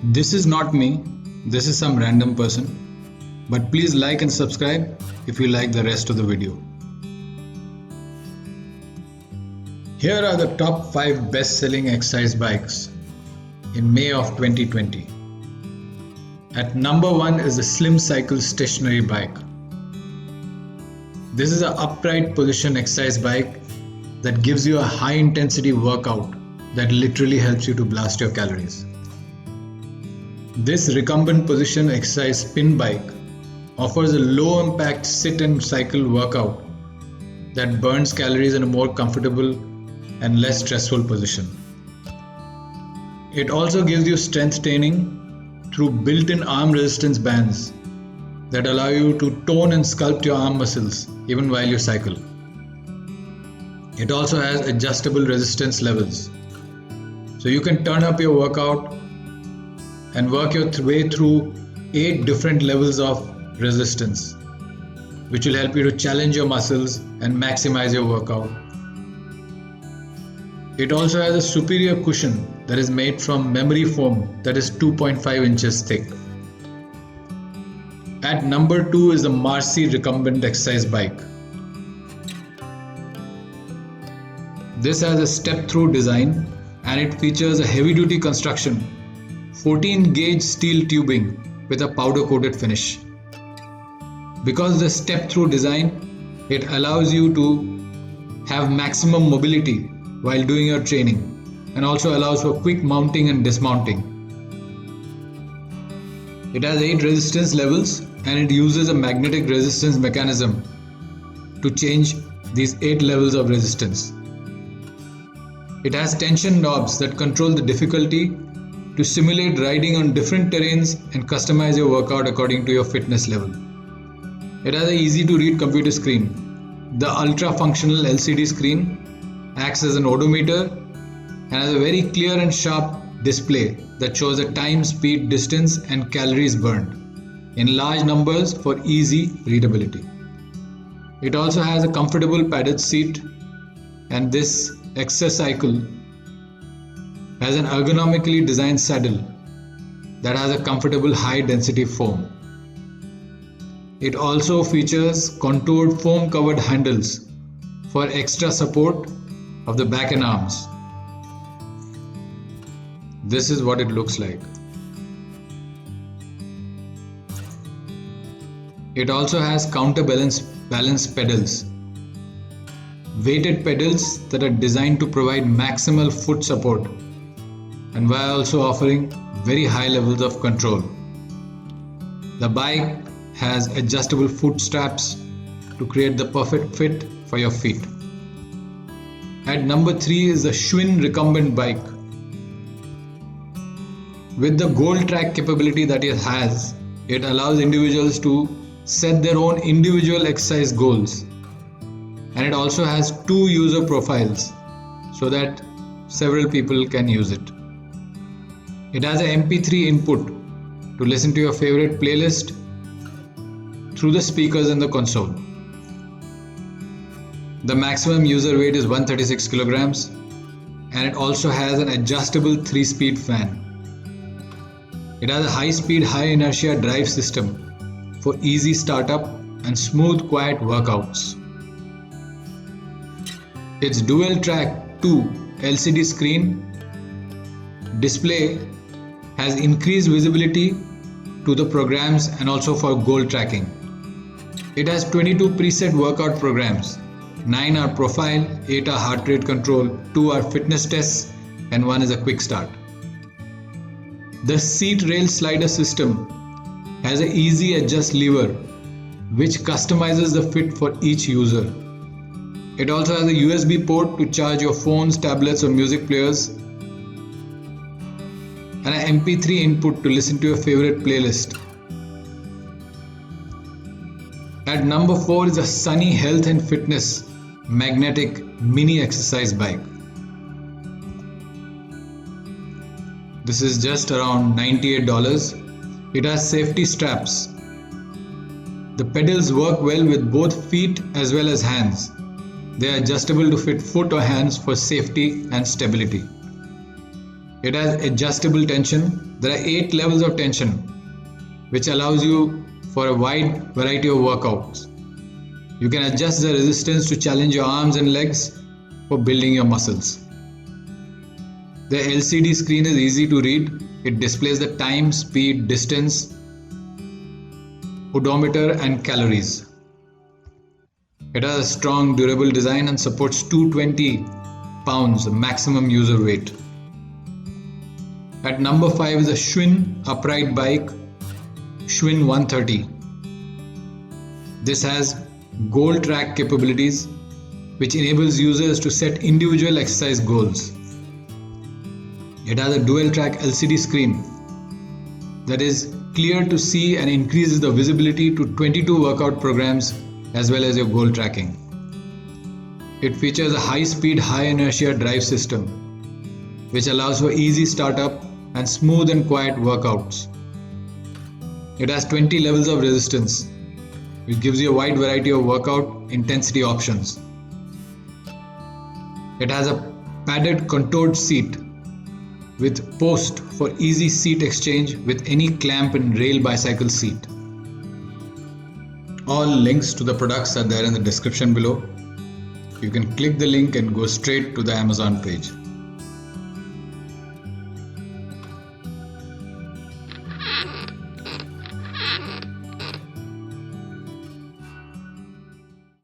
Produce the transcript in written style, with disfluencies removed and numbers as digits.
This is not me, this is some random person, but please like and subscribe if you like the rest of the video. Here are the top 5 best-selling exercise bikes in May of 2020. At number 1 is the Slim Cycle stationary bike. This is an upright position exercise bike that gives you a high intensity workout that literally helps you to blast your calories. This recumbent position exercise spin bike offers a low impact sit and cycle workout that burns calories in a more comfortable and less stressful position. It also gives you strength training through built-in arm resistance bands that allow you to tone and sculpt your arm muscles even while you cycle. It also has adjustable resistance levels, so you can turn up your workout and work your way through 8 different levels of resistance, which will help you to challenge your muscles and maximize your workout. It also has a superior cushion that is made from memory foam that is 2.5 inches thick. At number 2 is the Marcy recumbent exercise bike. This has a step-through design and it features a heavy-duty construction, 14-gauge steel tubing with a powder-coated finish. Because of the step-through design, it allows you to have maximum mobility while doing your training and also allows for quick mounting and dismounting. It has 8 resistance levels and it uses a magnetic resistance mechanism to change these 8 levels of resistance. It has tension knobs that control the difficulty to simulate riding on different terrains and customize your workout according to your fitness level. It has an easy to read computer screen. The ultra functional LCD screen acts as an odometer and has a very clear and sharp display that shows the time, speed, distance and calories burned in large numbers for easy readability. It also has a comfortable padded seat, and this Exercycle has an ergonomically designed saddle that has a comfortable high density foam. It also features contoured foam covered handles for extra support of the back and arms. This is what it looks like. It also has counterbalance pedals, weighted pedals that are designed to provide maximal foot support and while also offering very high levels of control. The bike has adjustable foot straps to create the perfect fit for your feet. At number 3 is the Schwinn recumbent bike. With the Gold Track capability that it has, it allows individuals to set their own individual exercise goals. And it also has 2 user profiles so that several people can use it. It has an MP3 input to listen to your favorite playlist through the speakers in the console. The maximum user weight is 136 kilograms and it also has an adjustable 3-speed fan. It has a high-speed, high-inertia drive system for easy startup and smooth, quiet workouts. Its dual track 2 LCD screen display has increased visibility to the programs and also for goal tracking. It has 22 preset workout programs. 9 are profile, 8 are heart rate control, 2 are fitness tests and 1 is a quick start. The seat rail slider system has an easy adjust lever which customizes the fit for each user. It also has a USB port to charge your phones, tablets or music players and an MP3 input to listen to your favorite playlist. At number 4 is a Sunny Health and Fitness magnetic mini exercise bike. This is just around $98. It has safety straps. The pedals work well with both feet as well as hands. They are adjustable to fit foot or hands for safety and stability. It has adjustable tension. There are 8 levels of tension, which allows you for a wide variety of workouts. You can adjust the resistance to challenge your arms and legs for building your muscles. The LCD screen is easy to read. It displays the time, speed, distance, odometer and calories. It has a strong, durable design and supports 220 pounds maximum user weight. At number 5 is a Schwinn upright bike, Schwinn 130. This has goal track capabilities, which enables users to set individual exercise goals. It has a dual track LCD screen that is clear to see and increases the visibility to 22 workout programs as well as your goal tracking. It features a high-speed, high-inertia drive system, which allows for easy startup and smooth and quiet workouts. It has 20 levels of resistance, which gives you a wide variety of workout intensity options. It has a padded contoured seat with post for easy seat exchange with any clamp and rail bicycle seat. All links to the products are there in the description below. You can click the link and go straight to the Amazon page.